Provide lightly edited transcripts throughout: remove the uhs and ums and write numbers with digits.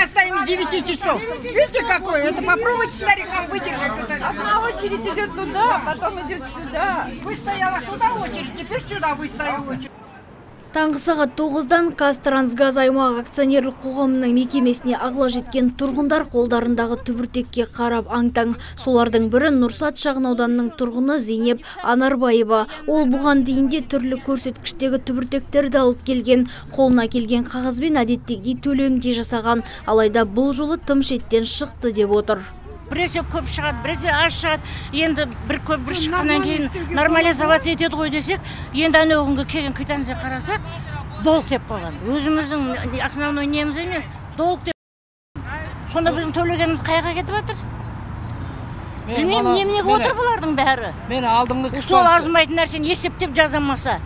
оставим с 9 часов. Видите, какое? Это попробуйте старикам выдержать. Одна очередь идет туда, потом идет сюда. Вы стояла сюда очередь, теперь сюда вы стояла очередь. Таңғы сағат 9-дан Қазтрансгаз аймақ акционерлік қоғамының мекемесіне ағыла жеткен тұрғындар қолдарындағы түбіртекке қарап аңтаң. Солардың бірі Нұрсат шағын ауданының тұрғыны Зейнеп Анарбаева. Ол бұған дейінде түрлі көрсеткіштегі түбіртектерді алып келген, қолына келген қағазбен әдеттегідей төлемде жасаған. Алайда бұл жолы тым шеттен шықты деп отыр. Біресе көп шығады, біресе аз шығады. Енді бір көп бір шыққаннан кейін нормализация етеді ғой десек, енді күнгі келген квитанция қарасақ, долг деп қойған. Өзіміздің основной неміз емес, долг деп. Сонда біздің төлегеніміз қайға кетіп жатыр? Білмеймін, неменеге отыр бұлардың бәрі? Мен алдыңғы сол арзымайтын нәрсені есептеп жазамаса.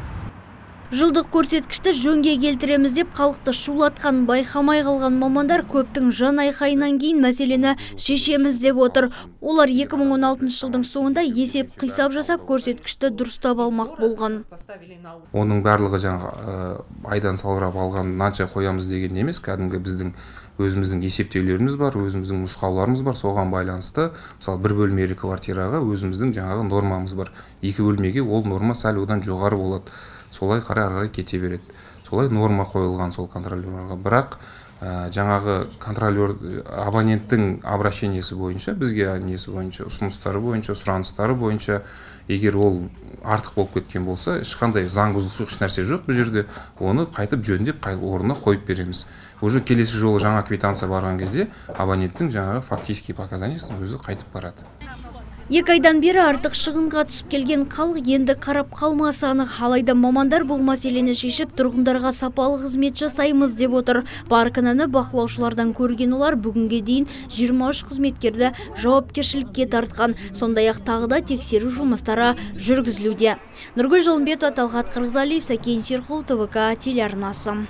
Жылдық көрсеткішті жөнге келтіреміз деп халықты шулатқан байқамай қалған мамандар көптің жан айқайынан кейін мәселені шешеміз деп отыр. Олар 2016 жылдың соңында есеп қисап жасап көрсеткішті дұрыстап алмақ болған. Оның барлығы жаңа айдан салбырап алған мынанша қоямыз деген емес, кәдімгі біздің өзіміздің есептеулеріміз бар, өзіміздің нұсқауларымыз бар, соған байланысты, мысалы бір бөлмелі квартираға өзіміздің жаңағы нормамыз бар. Екі бөлмеге ол норма сәл одан жоғары болады. Солай қарай кете береді. Солай норма қойылған сол контролерларға. Бірақ жаңағы контролер абоненттің обращениесі бойынша, бізге несі бойынша, ұсыныстары бойынша, сұраныстары бойынша, егер ол артық болып кеткен болса, ешқандай заң бұзушылық еш нәрсе жоқ бұл жерде, оны қайтып жөндеп орнына қойып береміз. Уже келесі жолы жаңа квитанция барған кезде абоненттің жаңағы фактически показаниясын өзі қайтып барады. 2 айдан бері артық шығынға түсіп келген халық енді қарап қалмасы анық. Алайда мамандар бұл мәселені шешіп, тұрғындарға сапалы қызмет жасаймыз деп отыр. Бар кінәні бақылаушылардан көрген олар бүгінге дейін 23 қызметкерді жауапкершілікке тартқан. Сондай-ақ тағы да тексеру жұмыстары жүргізілуде. Нұргүл Жолымбетова, Талғат Қырғызалиев, Сәкен Серқұл, ТВК телеарнасы.